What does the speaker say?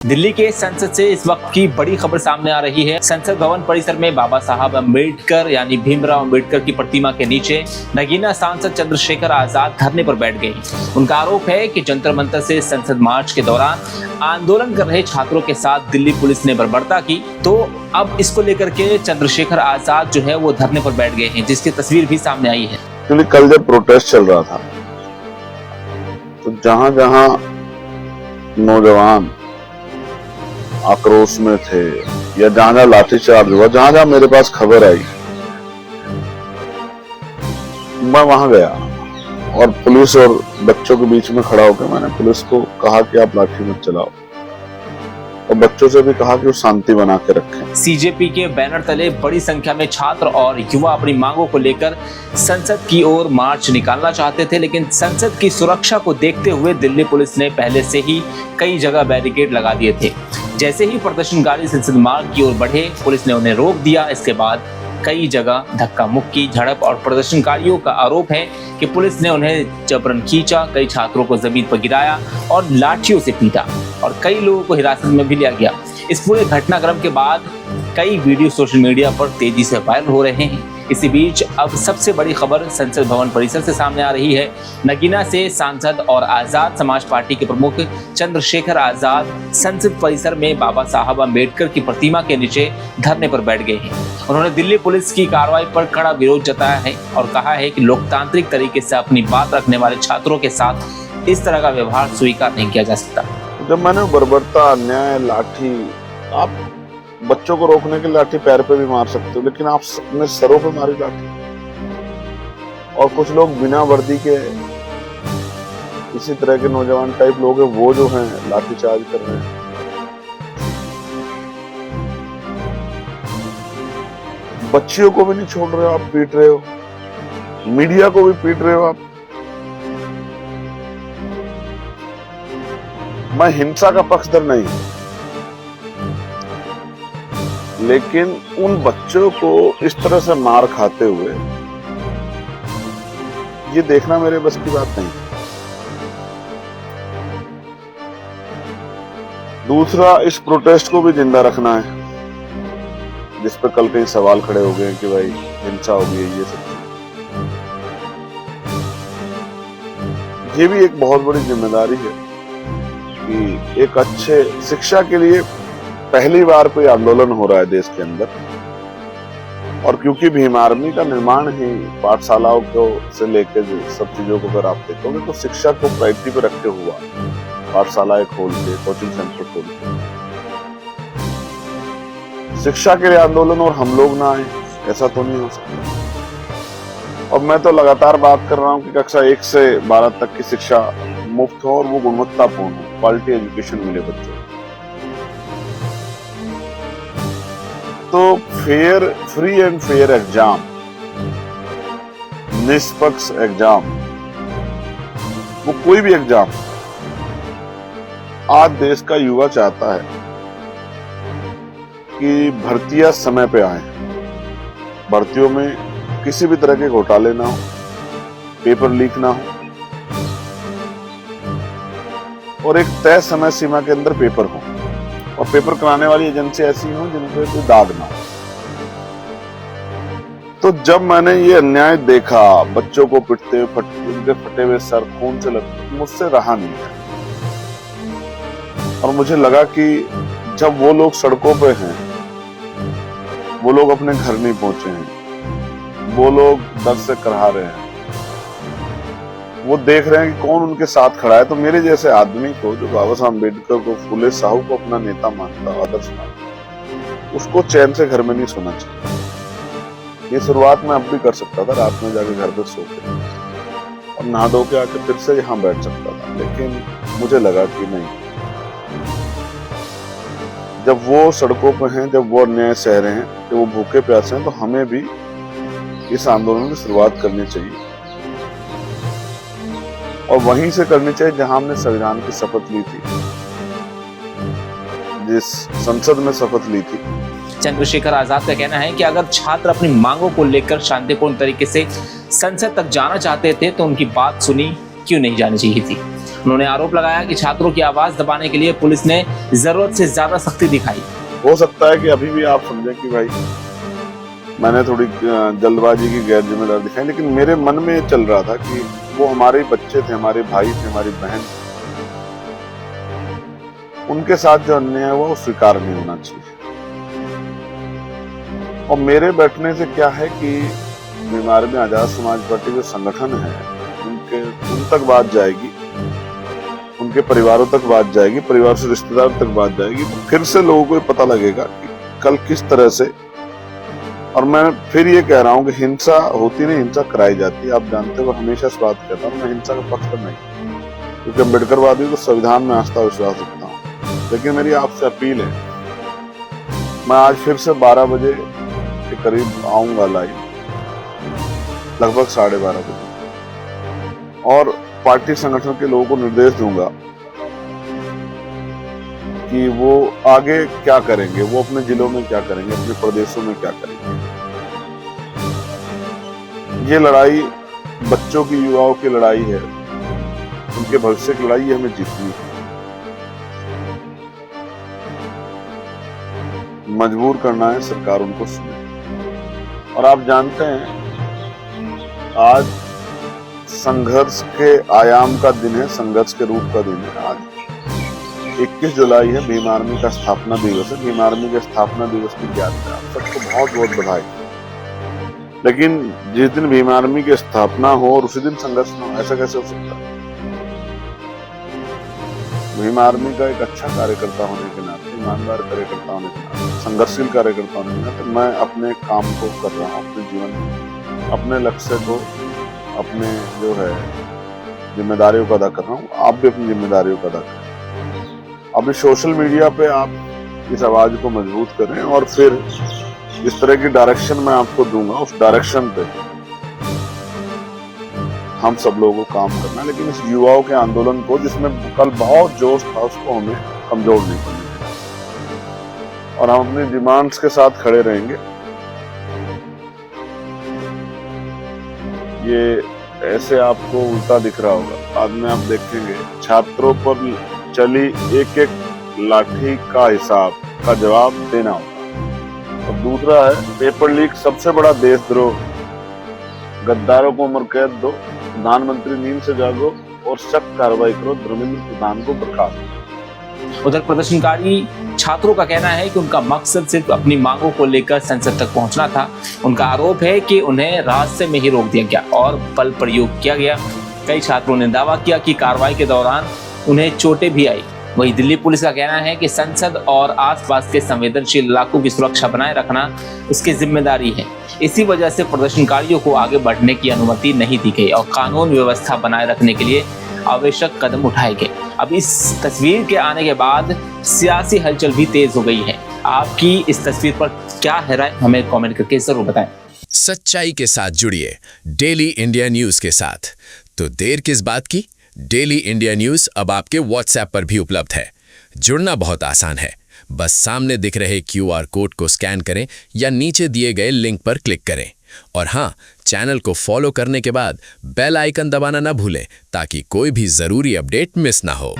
दिल्ली के संसद से इस वक्त की बड़ी खबर सामने आ रही है। संसद भवन परिसर में बाबा साहब अम्बेडकर यानी भीमराव अम्बेडकर की प्रतिमा के नीचे नगीना सांसद चंद्रशेखर आजाद धरने पर बैठ गई। उनका आरोप है कि जंतर मंतर से संसद मार्च के दौरान आंदोलन कर रहे छात्रों के साथ दिल्ली पुलिस ने बर्बरता की। तो अब इसको लेकर के चंद्रशेखर आजाद जो है वो धरने पर बैठ गए हैं, जिसकी तस्वीर भी सामने आई है। क्योंकि कल जब प्रोटेस्ट चल रहा था तो जहां जहां नौजवान आक्रोश में थे या जहां जहां लाठीचार्ज हुआ, जहां जहां मेरे पास खबर आई मैं वहां गया और पुलिस और बच्चों के बीच में खड़ा होकर मैंने पुलिस को कहा कि आप लाठी मत चलाओ और बच्चों से भी कहा कि वो शांति बना के रखें। सीजेपी के बैनर तले बड़ी संख्या में छात्र और युवा अपनी मांगों को लेकर संसद की ओर मार्च निकालना चाहते थे, लेकिन संसद की सुरक्षा को देखते हुए दिल्ली पुलिस ने पहले से ही कई जगह बैरिकेड लगा दिए थे। जैसे ही प्रदर्शनकारी संसद मार्ग की ओर बढ़े, पुलिस ने उन्हें रोक दिया। इसके बाद कई जगह धक्का मुक्की, झड़प और प्रदर्शनकारियों का आरोप है कि पुलिस ने उन्हें जबरन खींचा, कई छात्रों को जमीन पर गिराया और लाठियों से पीटा और कई लोगों को हिरासत में भी लिया गया। इस पूरे घटनाक्रम के बाद कई वीडियो सोशल मीडिया पर तेजी से वायरल हो रहे हैं। इसी बीच अब सबसे बड़ी खबर संसद भवन परिसर से सामने आ रही है। नगीना से सांसद और आजाद समाज पार्टी के प्रमुख चंद्रशेखर आजाद संसद परिसर में बाबा साहब अम्बेडकर की प्रतिमा के नीचे धरने पर बैठ गए हैं। उन्होंने दिल्ली पुलिस की कार्रवाई पर कड़ा विरोध जताया है और कहा है कि लोकतांत्रिक तरीके से अपनी बात रखने वाले छात्रों के साथ इस तरह का व्यवहार स्वीकार नहीं किया जा सकता। जब मैंने बर्बरता, अन्याय, लाठी, आप बच्चों को रोकने के लाठी पैर पे भी मार सकते हो, लेकिन आप अपने सरों पे मारी लाठी। और कुछ लोग बिना वर्दी के इसी तरह के नौजवान टाइप लोग हैं, वो जो हैं लाठी चार्ज कर रहे हैं। बच्चियों को भी नहीं छोड़ रहे हो, आप पीट रहे हो। मीडिया को भी पीट रहे हो आप। मैं हिंसा का पक्षधर नहीं हूं, लेकिन उन बच्चों को इस तरह से मार खाते हुए ये देखना मेरे बस की बात नहीं। दूसरा, इस प्रोटेस्ट को भी जिंदा रखना है, जिस पर कल कई सवाल खड़े हो गए कि भाई हिंसा हो गई, ये सब। ये भी एक बहुत बड़ी जिम्मेदारी है कि एक अच्छे शिक्षा के लिए पहली बार कोई आंदोलन हो रहा है देश के अंदर। और क्योंकि भीम आर्मी का निर्माण ही पाठशालाओं को से लेकर सब चीजों को अगर आप देखोगे तो शिक्षा को प्रायोरिटी पे रखते हुआ पाठशालाएं खोल के, कोचिंग सेंटर खोल के शिक्षा के लिए आंदोलन और हम लोग ना आए, ऐसा तो नहीं हो सकता। और मैं तो लगातार बात कर रहा हूँ कि कक्षा 1 से 12 तक की शिक्षा मुफ्त हो और वो गुणवत्तापूर्ण हो, क्वालिटी एजुकेशन मिले बच्चों को। तो फ्री एंड फेयर एग्जाम, निष्पक्ष एग्जाम, वो कोई भी एग्जाम, आज देश का युवा चाहता है कि भर्तियां समय पे आए, भर्तियों में किसी भी तरह के घोटाले ना हो, पेपर लीक ना हो और एक तय समय सीमा के अंदर पेपर हो और पेपर कराने वाली एजेंसी ऐसी हो जिनपे कोई दाग ना हो। तो जब मैंने ये अन्याय देखा, बच्चों को पिटते उनके फटे हुए सर खून से लटके, मुझसे रहा नहीं है। और मुझे लगा कि जब वो लोग सड़कों पे हैं, वो लोग अपने घर नहीं पहुंचे हैं, वो लोग दर्द से कराह रहे हैं, वो देख रहे हैं कि कौन उनके साथ खड़ा है, तो मेरे जैसे आदमी को, जो बाबा साहब अम्बेडकर को, फुले साहू को अपना नेता मानता, आदर्श मानता, उसको चैन से घर में नहीं सोना चाहिए। ये शुरुआत मैं अब भी कर सकता था, रात में जाके घर पे सो के और नहा धो के आके फिर से यहाँ बैठ सकता था, लेकिन मुझे लगा कि नहीं, जब वो सड़कों पे हैं, जब वो अन्याय सह रहे हैं, जब वो भूखे प्यासे हैं, तो हमें भी इस आंदोलन की शुरुआत करनी चाहिए और वहीं से करनी चाहिए जहां हमने संविधान की शपथ ली थी, जिस संसद में शपथ ली थी। चंद्रशेखर आजाद का कहना है कि अगर छात्र अपनी मांगों को लेकर शांतिपूर्ण तरीके से संसद तक जाना चाहते थे तो उनकी बात सुनी क्यों नहीं जानी चाहिए थी। उन्होंने आरोप लगाया कि छात्रों की आवाज दबाने के लिए पुलिस ने जरूरत से ज्यादा सख्ती दिखाई। हो सकता है कि अभी भी आप समझें कि भाई मैंने थोड़ी जल्दबाजी की, गैर जिम्मेदारी दिखाई, लेकिन मेरे मन में ये चल रहा था कि वो हमारे बच्चे थे, हमारे भाई थे, हमारी बहन, उनके साथ जो अन्याय हुआ वो स्वीकार नहीं होना चाहिए। और मेरे बैठने से क्या है कि बीमार में आजाद समाज पार्टी जो संगठन है उन तक बात जाएगी, उनके परिवारों तक बात जाएगी, परिवार से रिश्तेदार तक बात जाएगी, तो फिर से लोगों को पता लगेगा कि कल किस तरह से। और मैं फिर ये कह रहा हूँ कि हिंसा होती नहीं, हिंसा कराई जाती है। आप जानते हो, हमेशा इस बात कहता हूँ, मैं हिंसा का पक्ष नहीं, क्योंकि अम्बेडकरवादी तो संविधान में आस्था विश्वास रखता हूँ। लेकिन मेरी आपसे अपील है, मैं आज फिर से 12 बजे के करीब आऊंगा लाइव, लगभग 12:30 बजे, और पार्टी संगठन के लोगों को निर्देश दूंगा कि वो आगे क्या करेंगे, वो अपने जिलों में क्या करेंगे, अपने प्रदेशों में क्या करेंगे। ये लड़ाई बच्चों की, युवाओं की लड़ाई है, उनके भविष्य की लड़ाई, हमें जीतनी है। मजबूर करना है, सरकार उनको सुने। और आप जानते हैं आज संघर्ष के आयाम का दिन है, संघर्ष के रूप का दिन है। आज 21 जुलाई है, भीम आर्मी का स्थापना दिवस है। भीम आर्मी के स्थापना दिवस की याद है, आप सबको बहुत बहुत बधाई। लेकिन जिस दिन भीम आर्मी की स्थापना हो और उसी दिन संघर्ष ना हो, ऐसा कैसे हो सकता है? भीम आर्मी का एक अच्छा कार्यकर्ता होने के नाते, ईमानदार कार्यकर्ता होने के नाते, संघर्षशील कार्यकर्ता होने के नाते मैं अपने काम को कर रहा हूँ, अपने जीवन में अपने लक्ष्य को, अपने जो है जिम्मेदारियों को अदा कर रहा हूँ। आप भी अपनी जिम्मेदारियों को अदा करें। अभी सोशल मीडिया पे आप इस आवाज को मजबूत करें, और फिर इस तरह की डायरेक्शन मैं आपको दूंगा, उस डायरेक्शन पे हम सब लोगों को काम करना है। लेकिन इस युवाओं के आंदोलन को, जिसमें कल बहुत जोश था, उसको हमें कमजोर नहीं करना चाहिए, और हम अपनी डिमांड्स के साथ खड़े रहेंगे। ये ऐसे आपको उल्टा दिख रहा होगा, बाद में आप देखेंगे छात्रों पर चली एक एक लाठी का हिसाब का जवाब देना होगा। और दूसरा है पेपर लीक, सबसे बड़ा देशद्रोह, गद्दारों को उम्र कैद दो, प्रधानमंत्री नींद से जागो और सख्त कार्रवाई करो, धर्मेंद्र प्रधान को बर्खास्त। उधर प्रदर्शनकारी छात्रों का कहना है कि उनका मकसद सिर्फ अपनी मांगों को लेकर संसद तक पहुंचना था। उनका आरोप है कि उन्हें रास्ते में ही रोक दिया गया और बल प्रयोग किया गया। कई छात्रों ने दावा किया कि कार्रवाई के दौरान उन्हें चोटें भी आई। वहीं दिल्ली पुलिस का कहना है कि संसद और आसपास के संवेदनशील इलाकों की सुरक्षा बनाए रखना उसकी जिम्मेदारी है। इसी वजह से प्रदर्शनकारियों को आगे बढ़ने की अनुमति नहीं दी गई और कानून व्यवस्था बनाए रखने के लिए आवश्यक कदम उठाए गए। अब इस तस्वीर के आने के बाद सियासी हलचल भी तेज हो गई है। आपकी इस तस्वीर पर क्या है राय, हमें कमेंट करके जरूर बताएं। सच्चाई के साथ जुड़िए डेली इंडिया न्यूज़ के साथ। तो देर किस बात की? डेली इंडिया न्यूज़ अब आपके व्हाट्सएप पर भी उपलब्ध है। जुड़ना बहुत आसान है, बस सामने दिख रहे QR कोड को स्कैन करें या नीचे दिए गए लिंक पर क्लिक करें। और हाँ, चैनल को फॉलो करने के बाद बेल आइकन दबाना ना भूलें ताकि कोई भी ज़रूरी अपडेट मिस ना हो।